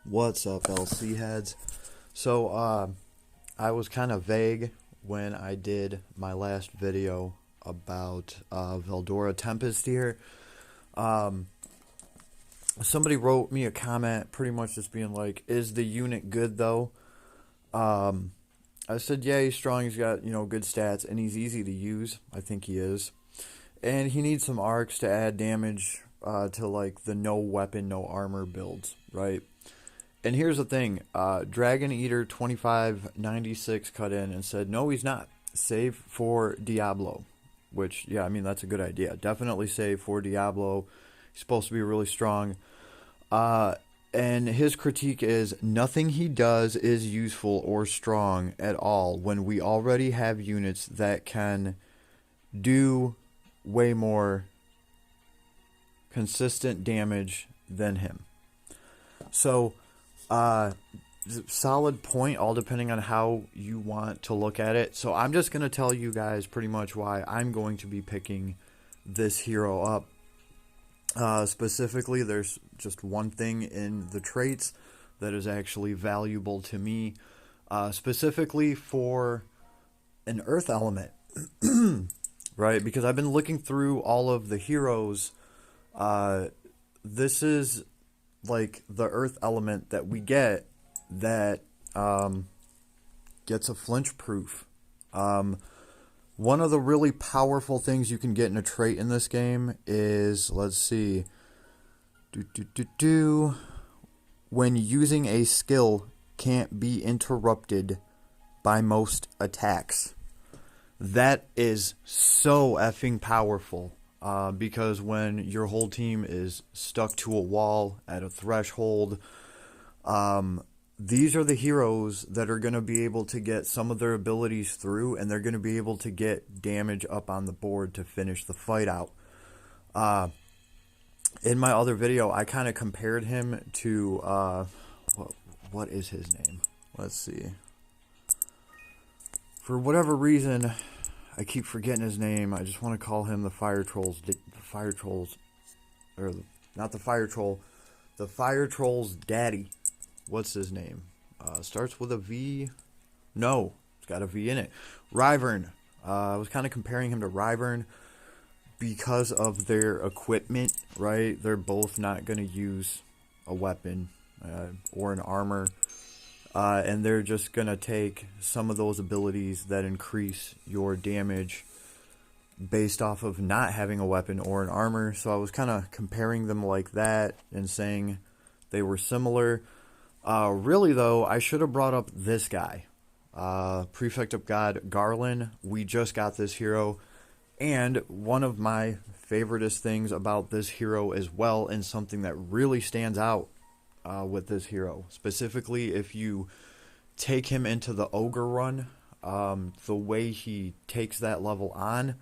What's up, LC heads? So, I was kind of vague when I did my last video about Veldora Tempest here. Somebody wrote me a comment pretty much just being like, is the unit good though? I said, yeah, he's strong, he's got, good stats, and he's easy to use. I think he is. And he needs some arcs to add damage to like the no weapon, no armor builds, right? And here's the thing, Dragon Eater 2596 cut in and said, no, he's not. Save for Diablo. Which, yeah, I mean, that's a good idea. Definitely save for Diablo. He's supposed to be really strong. And his critique is, nothing he does is useful or strong at all when we already have units that can do way more consistent damage than him. So, solid point, all depending on how you want to look at it. So I'm just going to tell you guys pretty much why I'm going to be picking this hero up. Specifically, there's just one thing in the traits that is actually valuable to me, specifically for an earth element, right? Because I've been looking through all of the heroes. This is like the earth element that we get that gets a flinch proof. One of the really powerful things you can get in a trait in this game is, let's see, when using a skill can't be interrupted by most attacks. That is so effing powerful. Because when your whole team is stuck to a wall at a threshold, these are the heroes that are going to be able to get some of their abilities through, and they're going to be able to get damage up on the board to finish the fight out. In my other video, I kind of compared him to, what is his name? Let's see. For whatever reason, I keep forgetting his name. I just want to call him the Fire Troll's daddy. What's his name? Starts with a V. No, it's got a V in it. Ryvern. I was kind of comparing him to Ryvern because of their equipment, right? They're both not going to use a weapon or an armor. And they're just going to take some of those abilities that increase your damage based off of not having a weapon or an armor. So I was kind of comparing them like that and saying they were similar. Really, though, I should have brought up this guy. Prefect of God, Garland. We just got this hero. And one of my favoriteest things about this hero as well, and something that really stands out with this hero, specifically if you take him into the ogre run, the way he takes that level on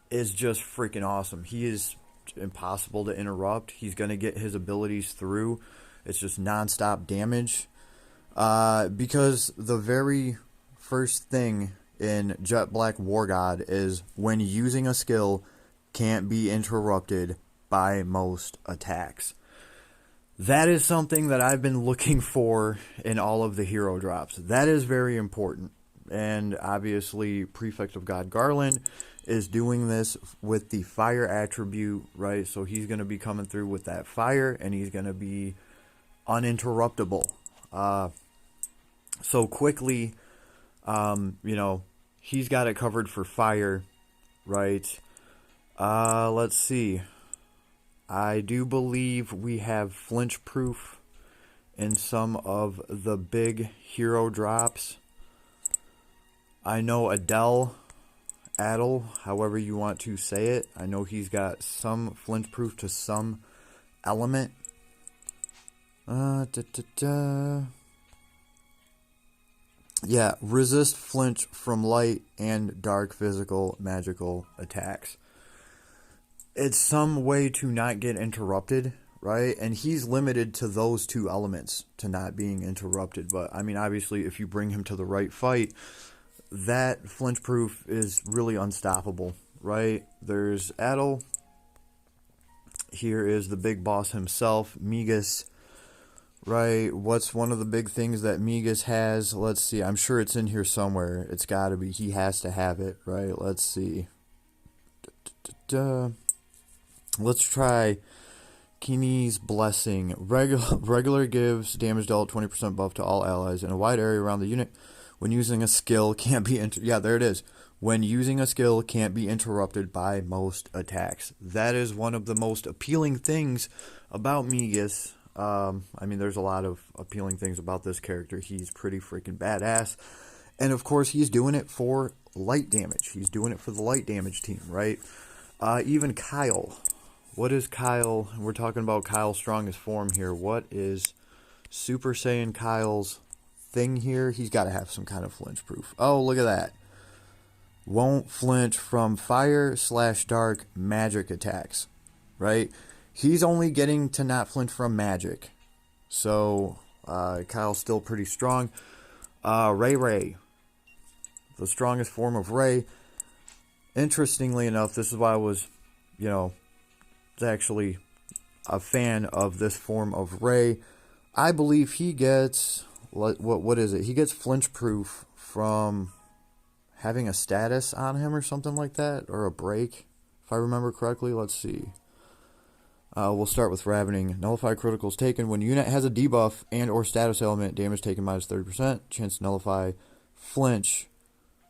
is just freaking awesome. He is impossible to interrupt. He's going to get his abilities through. It's just non-stop damage, because the very first thing in Jet Black War God is when using a skill can't be interrupted by most attacks. That is something that I've been looking for in all of the hero drops. That is very important. And obviously, Prefect of God Garland is doing this with the fire attribute, right? So he's going to be coming through with that fire, and he's going to be uninterruptible. So quickly, he's got it covered for fire, right? Let's see. I do believe we have flinch proof in some of the big hero drops. I know Adele, however you want to say it. I know he's got some flinch proof to some element. Yeah, resist flinch from light and dark physical magical attacks. It's some way to not get interrupted, right? And he's limited to those two elements, to not being interrupted. But, I mean, obviously, if you bring him to the right fight, that flinch proof is really unstoppable, right? There's Adel. Here is the big boss himself, Migas. right? What's one of the big things that Migas has? Let's see. I'm sure it's in here somewhere. It's got to be. He has to have it, right? Let's see. Let's try Kini's Blessing. Regular gives damage dealt 20% buff to all allies in a wide area around the unit. When using a skill, can't be yeah, there it is. When using a skill, can't be interrupted by most attacks. That is one of the most appealing things about Migas. I mean, there's a lot of appealing things about this character. He's pretty freaking badass. And of course, he's doing it for light damage. He's doing it for the light damage team, right? Even Kyle. What is Kyle? We're talking about Kyle's strongest form here. What is Super Saiyan Kyle's thing here? He's got to have some kind of flinch proof. Oh, look at that. Won't flinch from fire/dark magic attacks, right? He's only getting to not flinch from magic. So, Kyle's still pretty strong. Ray. The strongest form of Ray. Interestingly enough, this is why I was, actually a fan of this form of Ray. I believe he gets, what is it? He gets flinch proof from having a status on him or something like that, or a break, if I remember correctly. Let's see. We'll start with Ravening. Nullify criticals taken. When a unit has a debuff and or status element, damage taken minus 30%. Chance to nullify flinch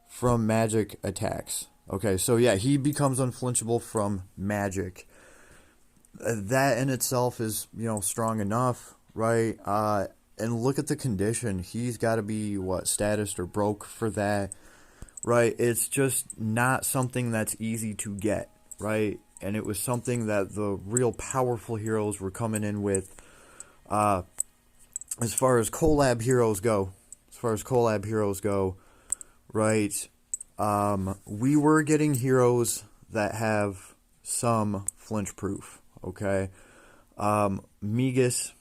from magic attacks. Okay, so yeah, he becomes unflinchable from magic. That in itself is, strong enough, right? And look at the condition. He's got to be, statused or broke for that, right? It's just not something that's easy to get, right? And it was something that the real powerful heroes were coming in with. As far as collab heroes go, right? We were getting heroes that have some flinch proof, okay? Migas,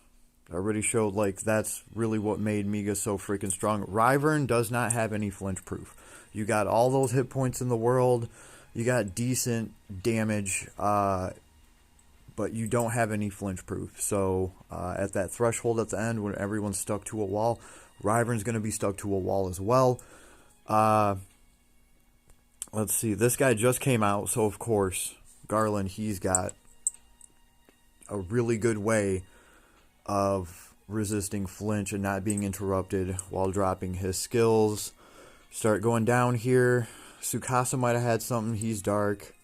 I already showed, that's really what made Migas so freaking strong. Ryvern does not have any flinch proof. You got all those hit points in the world. You got decent damage, but you don't have any flinch proof. So at that threshold at the end, when everyone's stuck to a wall, Ryvern's going to be stuck to a wall as well. Let's see. This guy just came out, so of course, Garland, he's got a really good way of resisting flinch and not being interrupted while dropping his skills. Start going down here. Tsukasa might have had something. He's dark.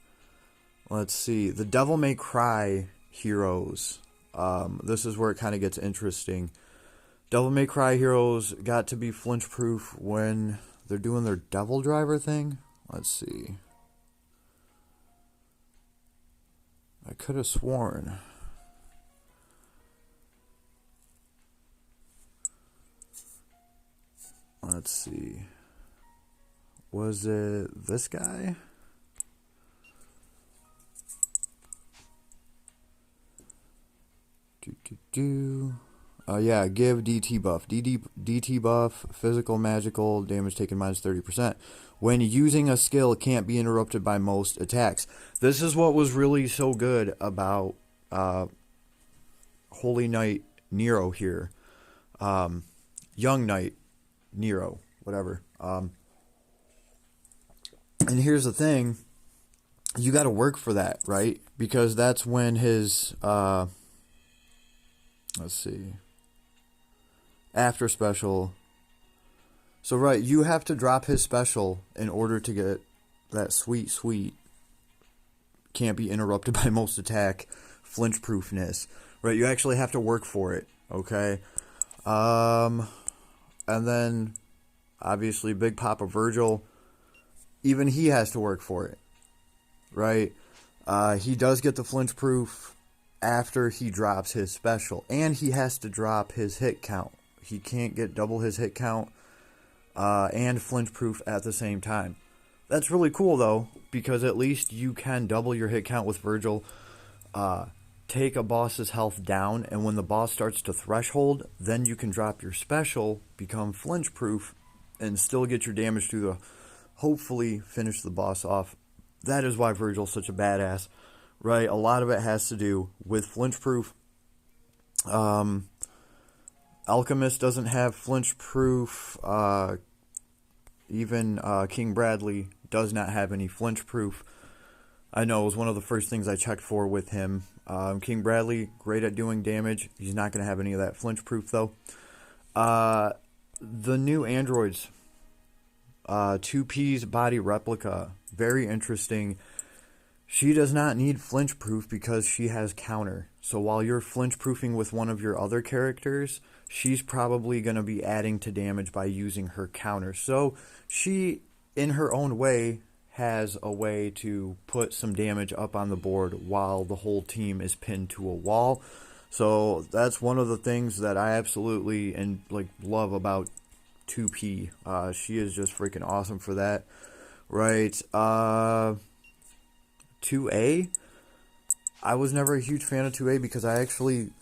Let's see. The Devil May Cry heroes. This is where it kind of gets interesting. Devil May Cry heroes got to be flinch proof when they're doing their Devil Driver thing. Let's see. I could have sworn. Let's see. Was it this guy? Yeah, give DT buff. DT buff, physical, magical, damage taken minus 30%. When using a skill, can't be interrupted by most attacks. This is what was really so good about Holy Knight Nero here. Young Knight Nero, whatever. And here's the thing. You got to work for that, right? Because that's when his... let's see... After special. So, right, you have to drop his special in order to get that sweet, can't be interrupted by most attack, flinch proofness. Right, you actually have to work for it, okay? And then, obviously, Big Papa Virgil, even he has to work for it, right? He does get the flinch proof after he drops his special, and he has to drop his hit count. He can't get double his hit count and flinch proof at the same time. That's really cool, though, because at least you can double your hit count with Virgil, take a boss's health down, and when the boss starts to threshold, then you can drop your special, become flinch proof, and still get your damage through the... hopefully finish the boss off. That is why Virgil's such a badass, right? A lot of it has to do with flinch proof. Alchemist doesn't have flinch proof. Even King Bradley does not have any flinch proof. I know it was one of the first things I checked for with him. King Bradley, great at doing damage. He's not going to have any of that flinch proof, though. The new androids. 2P's body replica. Very interesting. She does not need flinch proof because she has counter. So while you're flinch proofing with one of your other characters, she's probably going to be adding to damage by using her counter. So she, in her own way, has a way to put some damage up on the board while the whole team is pinned to a wall. So that's one of the things that I absolutely love about 2P. She is just freaking awesome for that. Right. 2A. I was never a huge fan of 2A because I actually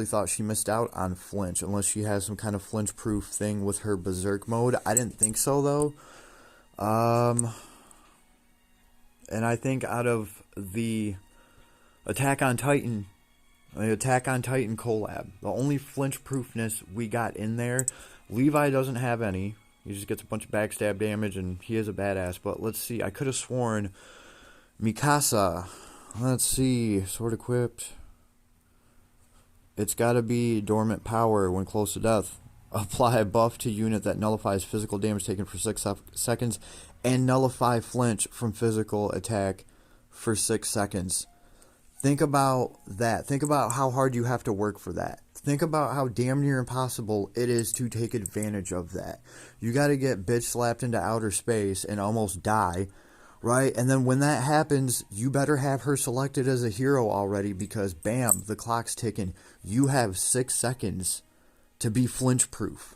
thought she missed out on flinch, unless she has some kind of flinch proof thing with her berserk mode. I didn't think so, though. And I think out of the Attack on Titan collab, the only flinch proofness we got in there, Levi doesn't have any. He just gets a bunch of backstab damage, and he is a badass. But let's see, I could have sworn Mikasa, let's see, sword equipped. It's got to be dormant power when close to death. Apply a buff to unit that nullifies physical damage taken for 6 seconds and nullify flinch from physical attack for 6 seconds. Think about that. Think about how hard you have to work for that. Think about how damn near impossible it is to take advantage of that. You got to get bitch slapped into outer space and almost die, right? And then when that happens, you better have her selected as a hero already, because bam, the clock's ticking. You have 6 seconds to be flinch proof.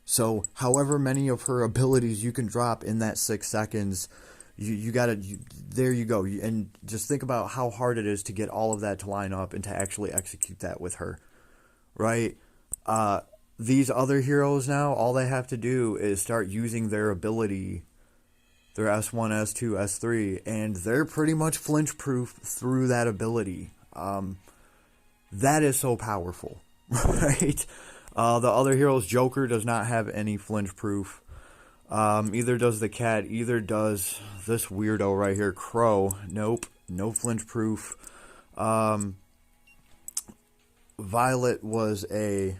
So however many of her abilities you can drop in that 6 seconds, you gotta, there you go. And just think about how hard it is to get all of that to line up and to actually execute that with her, right? These other heroes now, all they have to do is start using their ability, their S1, S2, S3, and they're pretty much flinch proof through that ability. That is so powerful, right? The other heroes, Joker does not have any flinch proof. Either does the cat, either does this weirdo right here, Crow. Nope, no flinch proof. Violet was a,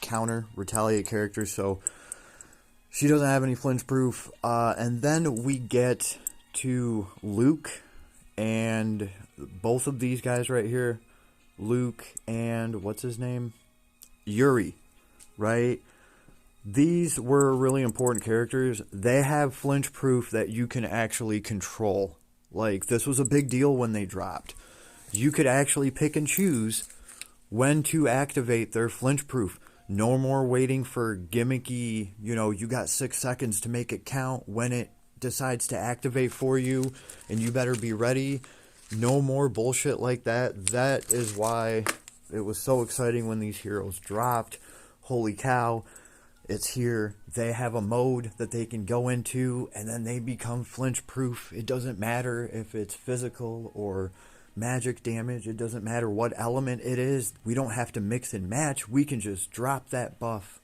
counter, retaliate character, so she doesn't have any flinch proof. And then we get to Luke and both of these guys right here. Luke and what's his name? Yuri, right? These were really important characters. They have flinch proof that you can actually control. Like, this was a big deal when they dropped. You could actually pick and choose when to activate their flinch proof. No more waiting for gimmicky, you got 6 seconds to make it count when it decides to activate for you, and you better be ready. No more bullshit like that. That is why it was so exciting when these heroes dropped. Holy cow, it's here. They have a mode that they can go into, and then they become flinch proof. It doesn't matter if it's physical or magic damage. It doesn't matter what element it is. We don't have to mix and match. We can just drop that buff,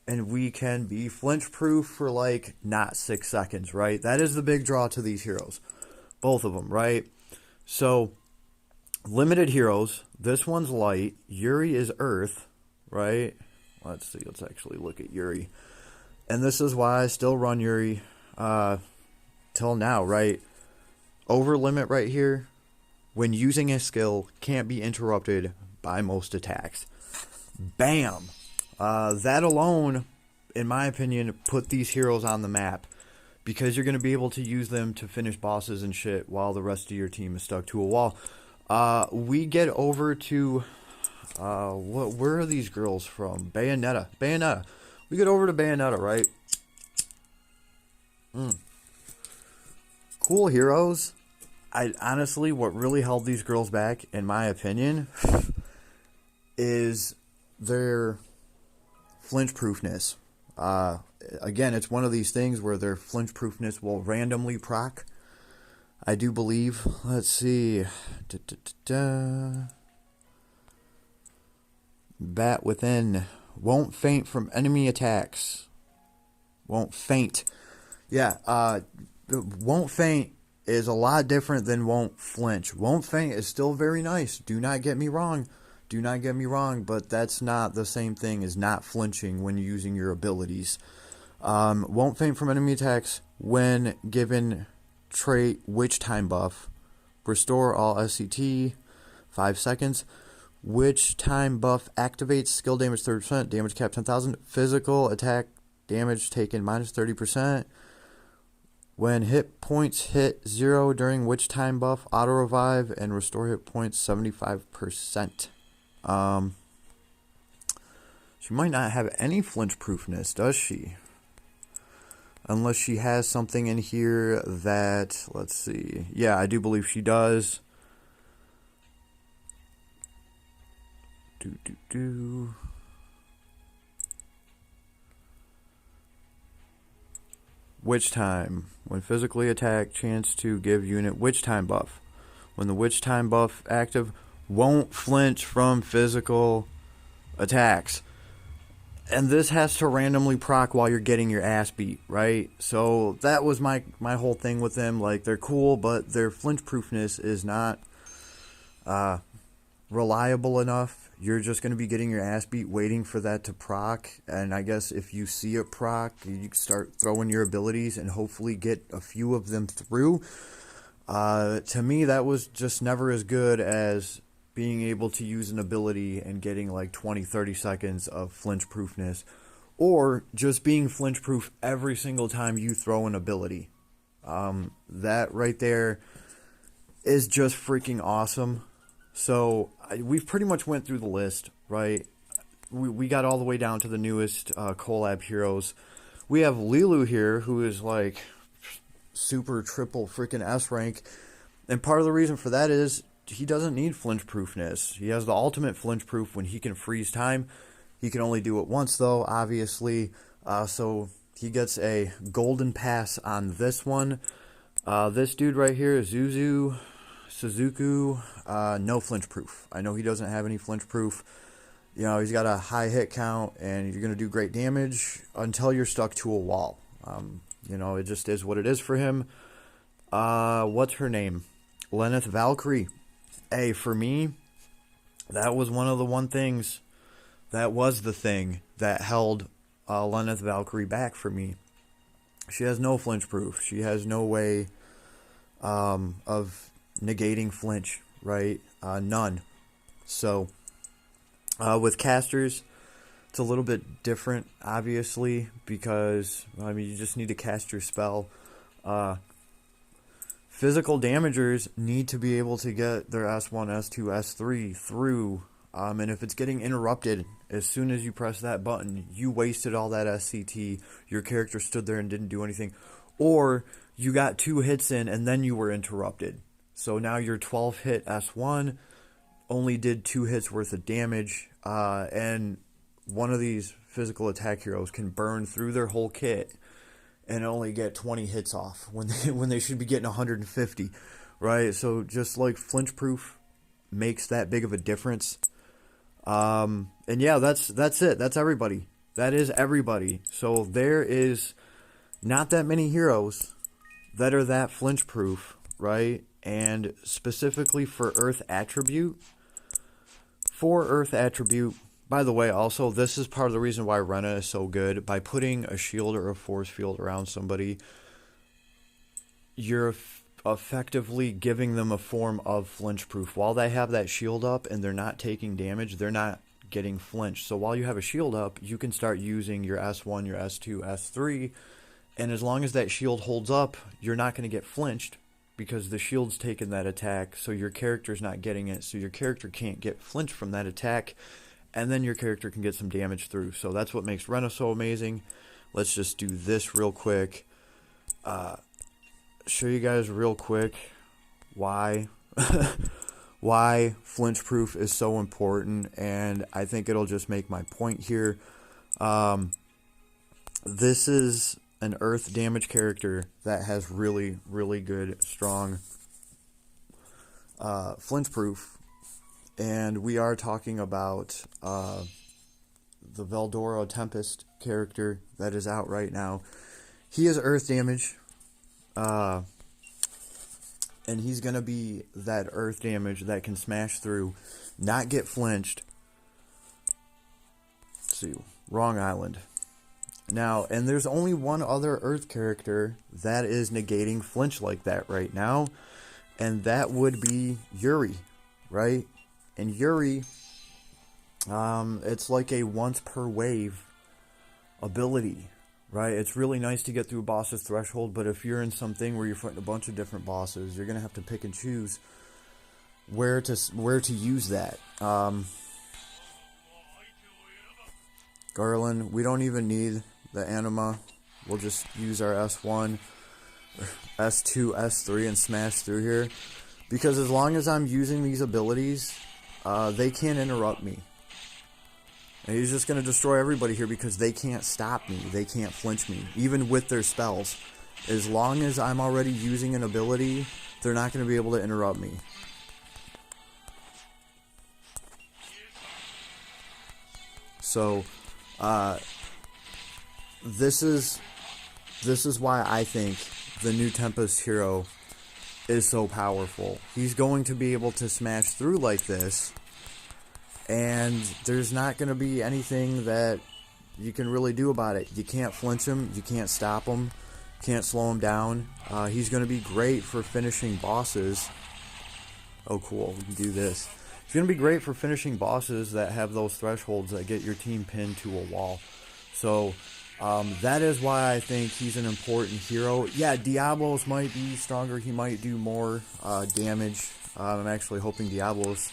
and we can be flinch proof for not 6 seconds, right? That is the big draw to these heroes. Both of them, right? So, limited heroes. This one's light. Yuri is earth, right? Let's see. Let's actually look at Yuri. And this is why I still run Yuri till now, right? Over limit right here. When using a skill, can't be interrupted by most attacks. Bam! That alone, in my opinion, put these heroes on the map. Because you're going to be able to use them to finish bosses and shit while the rest of your team is stuck to a wall. We get over to... where are these girls from? Bayonetta. We get over to Bayonetta, right? Cool heroes. Honestly, what really held these girls back, in my opinion, is their flinch proofness. Again, it's one of these things where their flinch proofness will randomly proc. I do believe. Let's see. Bat within. Won't faint from enemy attacks. Won't faint. Yeah, won't faint is a lot different than won't flinch. Won't faint is still very nice. Do not get me wrong. Do not get me wrong, but that's not the same thing as not flinching when using your abilities. Won't faint from enemy attacks when given trait Witch Time buff. Restore all SCT 5 seconds. Witch Time buff activates skill damage 30%, damage cap 10,000, physical attack damage taken minus 30%. When hit points hit 0 during Witch Time buff, auto revive and restore hit points 75%. She might not have any flinch proofness, does she? Unless she has something in here that, let's see. Yeah, I do believe she does. Witch Time. When physically attacked, chance to give unit Witch Time buff. When the Witch Time buff active, won't flinch from physical attacks. And this has to randomly proc while you're getting your ass beat, right? So that was my whole thing with them. Like, they're cool, but their flinch proofness is not reliable enough. You're just going to be getting your ass beat waiting for that to proc. And I guess if you see it proc, you start throwing your abilities and hopefully get a few of them through. To me, that was just never as good as being able to use an ability and getting like 20-30 seconds of flinch proofness, or just being flinch proof every single time you throw an ability. That right there is just freaking awesome. So we've pretty much went through the list, right? We got all the way down to the newest collab heroes. We have Lilu here, who is like super triple freaking S rank, and part of the reason for that is he doesn't need flinch proofness. He has the ultimate flinch proof when he can freeze time. He can only do it once though, obviously. So he gets a golden pass on this one. This dude right here is Suzuku, no flinch proof. I know he doesn't have any flinch proof. You know, he's got a high hit count and you're going to do great damage until you're stuck to a wall. You know, it just is what it is for him. What's her name? Lenneth Valkyrie. Hey, for me, that was that was the thing that held Lenneth Valkyrie back for me. She has no flinch proof. She has no way of negating flinch, right? None. So, with casters, it's a little bit different, obviously, because, I mean, you just need to cast your spell. Physical damagers need to be able to get their S1, S2, S3 through, and if it's getting interrupted, as soon as you press that button, you wasted all that SCT, your character stood there and didn't do anything, or you got 2 hits in and then you were interrupted. So now your 12 hit S1 only did 2 hits worth of damage, and one of these physical attack heroes can burn through their whole kit and only get 20 hits off when they should be getting 150, right? So just like flinch proof makes that big of a difference. And yeah, that's it. That's everybody. That is everybody. So there is not that many heroes that are that flinch proof, right? And specifically for Earth Attribute. For Earth Attribute, by the way, also, this is part of the reason why Rena is so good. By putting a shield or a force field around somebody, you're effectively giving them a form of flinch proof. While they have that shield up and they're not taking damage, they're not getting flinched. So while you have a shield up, you can start using your S1, your S2, S3, and as long as that shield holds up, you're not going to get flinched because the shield's taking that attack, so your character's not getting it, so your character can't get flinched from that attack, and then your character can get some damage through. So that's what makes Rena so amazing. Let's just do this real quick. Show you guys real quick why why flinch proof is so important, and I think it'll just make my point here. This is an earth damage character that has really good strong flinch proof, And we are talking about the Veldora Tempest character that is out right now. He is earth damage. And he's going to be that earth damage that can smash through, not get flinched. Let's see, wrong island. Now, and there's only one other earth character that is negating flinch like that right now, and that would be Yuri, right? And Yuri, it's like a once per wave ability, right? It's really nice to get through a boss's threshold, but if you're in something where you're fighting a bunch of different bosses, you're gonna have to pick and choose where to use that. Garland, we don't even need the anima. We'll just use our S1, S2, S3 and smash through here. Because as long as I'm using these abilities, they can't interrupt me. And he's just going to destroy everybody here because they can't stop me. They can't flinch me, even with their spells. As long as I'm already using an ability, they're not going to be able to interrupt me. So, this is why I think the new Tempest hero is so powerful. He's going to be able to smash through like this, and there's not going to be anything that you can really do about it. You can't flinch him, you can't stop him, can't slow him down. He's going to be great for finishing bosses. Oh cool, we can do this. It's going to be great for finishing bosses that have those thresholds that get your team pinned to a wall. So that is why I think he's an important hero. Yeah, Diablos might be stronger. He might do more damage. I'm actually hoping Diablos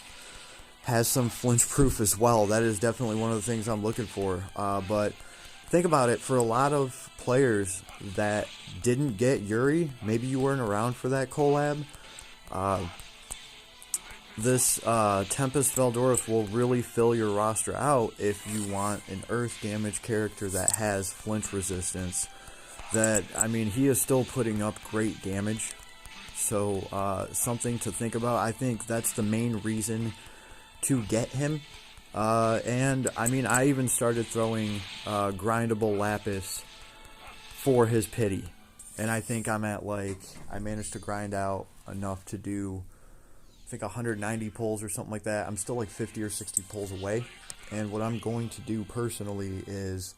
has some flinch proof as well. That is definitely one of the things I'm looking for. But think about it. For a lot of players that didn't get Yuri, maybe you weren't around for that collab, this Tempest Veldoris will really fill your roster out if you want an earth damage character that has flinch resistance. That, I mean, he is still putting up great damage. So, something to think about. I think that's the main reason to get him. And, I mean, I even started throwing grindable lapis for his pity. And I think I'm at, like, I managed to grind out enough to do, I think 190 pulls or something like that. I'm still like 50 or 60 pulls away. And what I'm going to do personally is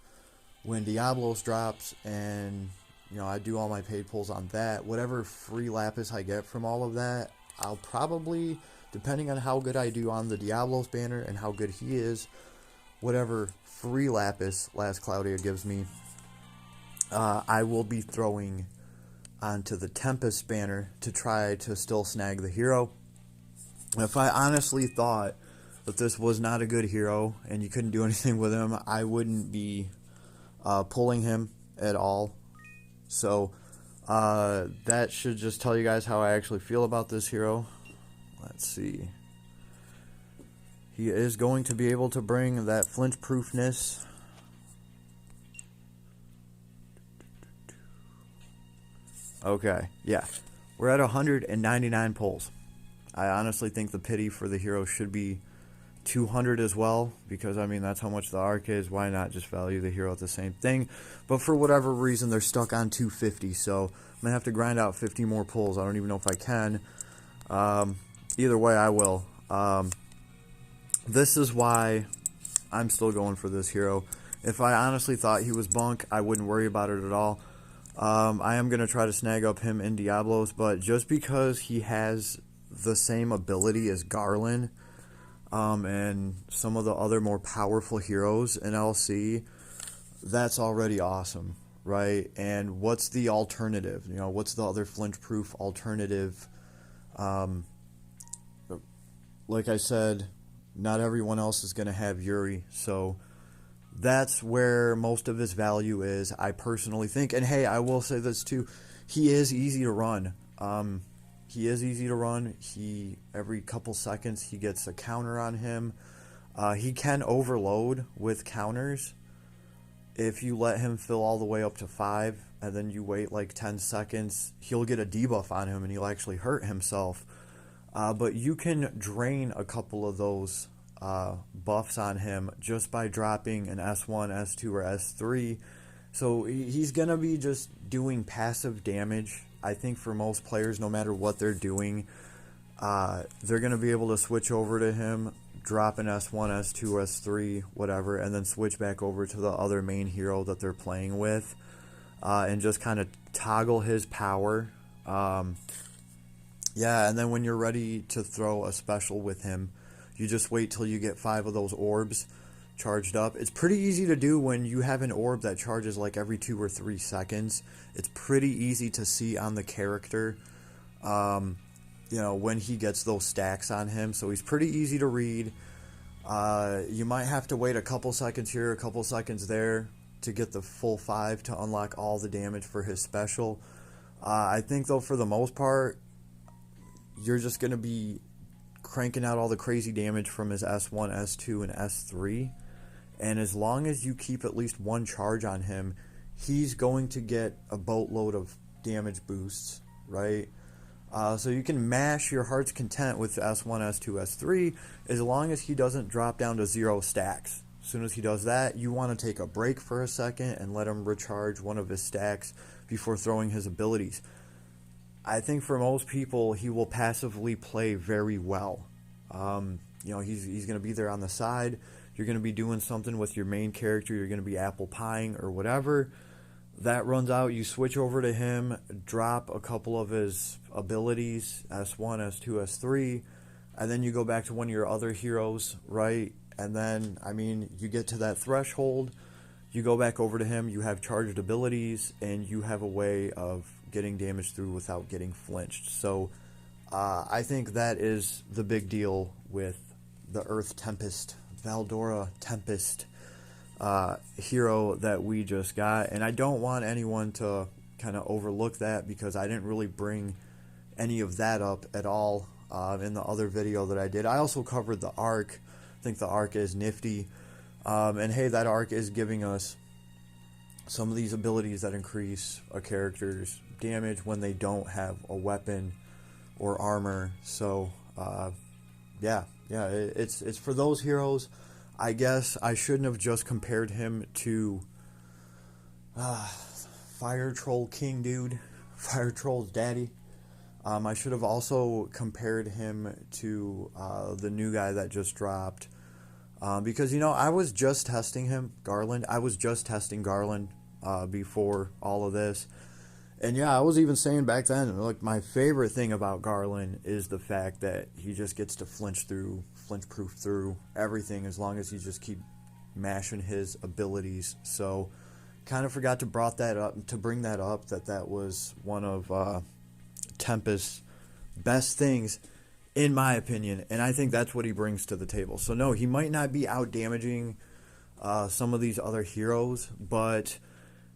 when Diablos drops and, you know, I do all my paid pulls on that, whatever free lapis I get from all of that, I'll probably, depending on how good I do on the Diablos banner and how good he is, whatever free lapis Last Cloudia gives me, I will be throwing onto the Tempest banner to try to still snag the hero. If I honestly thought that this was not a good hero and you couldn't do anything with him, I wouldn't be pulling him at all. So that should just tell you guys how I actually feel about this hero. Let's see. He is going to be able to bring that flinch proofness. Okay, yeah. We're at 199 pulls. I honestly think the pity for the hero should be 200 as well, because, I mean, that's how much the arc is. Why not just value the hero at the same thing? But for whatever reason, they're stuck on 250, so I'm going to have to grind out 50 more pulls. I don't even know if I can. Either way, I will. This is why I'm still going for this hero. If I honestly thought he was bunk, I wouldn't worry about it at all. I am going to try to snag up him in Diablos, but just because he has the same ability as Garland and some of the other more powerful heroes in LC, that's already awesome, right? And what's the alternative? You know, what's the other flinch-proof alternative? Like I said, not everyone else is going to have Yuri, so that's where most of his value is, I personally think. And hey, I will say this too, he is easy to run. He is easy to run. Every couple seconds he gets a counter on him. He can overload with counters if you let him fill all the way up to 5 and then you wait like 10 seconds. He'll get a debuff on him and he'll actually hurt himself. But you can drain a couple of those buffs on him just by dropping an S1, S2, or S3. So he's going to be just doing passive damage. I think for most players, no matter what they're doing, they're going to be able to switch over to him, drop an S1, S2, S3, whatever, and then switch back over to the other main hero that they're playing with, and just kind of toggle his power. Yeah, and then when you're ready to throw a special with him, you just wait till you get 5 of those orbs charged up. It's pretty easy to do when you have an orb that charges like every 2 or 3 seconds. It's pretty easy to see on the character, you know, when he gets those stacks on him. So he's pretty easy to read. You might have to wait a couple seconds here, a couple seconds there to get the full 5 to unlock all the damage for his special. I think, though, for the most part, you're just going to be cranking out all the crazy damage from his S1, S2, and S3. And as long as you keep at least 1 charge on him, he's going to get a boatload of damage boosts, right? So you can mash your heart's content with S1, S2, S3 as long as he doesn't drop down to 0 stacks. As soon as he does that, you want to take a break for a second and let him recharge one of his stacks before throwing his abilities. I think for most people, he will passively play very well. You know, he's going to be there on the side. You're going to be doing something with your main character. You're going to be apple pieing or whatever. That runs out. You switch over to him, drop a couple of his abilities, S1, S2, S3, and then you go back to one of your other heroes, right? And then, I mean, you get to that threshold. You go back over to him. You have charged abilities, and you have a way of getting damage through without getting flinched. So I think that is the big deal with the Earth Tempest, Valdora Tempest hero that we just got. And I don't want anyone to kind of overlook that because I didn't really bring any of that up at all in the other video that I did. I also covered the arc. I think the arc is nifty. And hey, that arc is giving us some of these abilities that increase a character's damage when they don't have a weapon or armor. So yeah, it's for those heroes. I guess I shouldn't have just compared him to Fire Troll King dude, Fire Troll's daddy. I should have also compared him to the new guy that just dropped. Because, you know, I was just testing him, Garland. I was just testing Garland before all of this. And yeah, I was even saying back then, like, my favorite thing about Garland is the fact that he just gets to flinch proof through everything as long as he just keep mashing his abilities. So kind of forgot to bring that up, that was one of Tempest's best things, in my opinion, and I think that's what he brings to the table. So no, he might not be out damaging some of these other heroes, but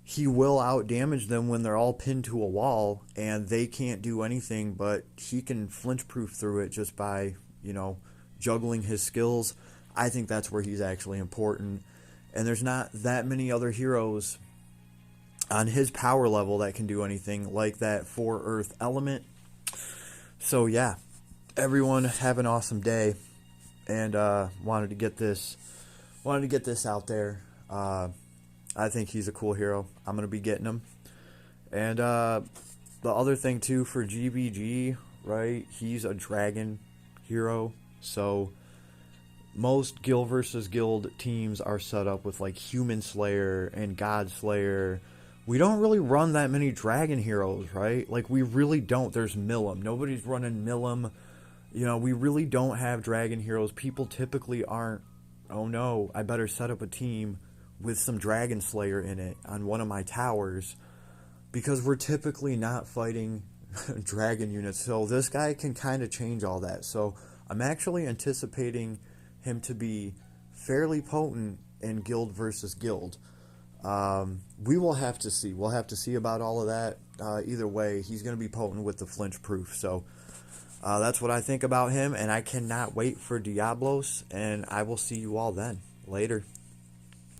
he will out damage them when they're all pinned to a wall and they can't do anything, but he can flinch proof through it just by, you know, juggling his skills. I think that's where he's actually important, and there's not that many other heroes on his power level that can do anything like that for Earth element. So yeah, everyone have an awesome day, and wanted to get this out there. I think he's a cool hero. I'm gonna be getting him. And the other thing too for GBG, right? He's a dragon hero, so most guild versus guild teams are set up with like Human Slayer and God Slayer. We don't really run that many dragon heroes, right? Like, we really don't. There's Milim. Nobody's running Milim. You know, we really don't have dragon heroes. People typically aren't, oh no, I better set up a team with some Dragon Slayer in it on one of my towers, because we're typically not fighting dragon units. So this guy can kind of change all that. So I'm actually anticipating him to be fairly potent in guild versus guild. We will have to see. We'll have to see about all of that. Either way, he's going to be potent with the flinch proof. So that's what I think about him, and I cannot wait for Diablos, and I will see you all then. Later.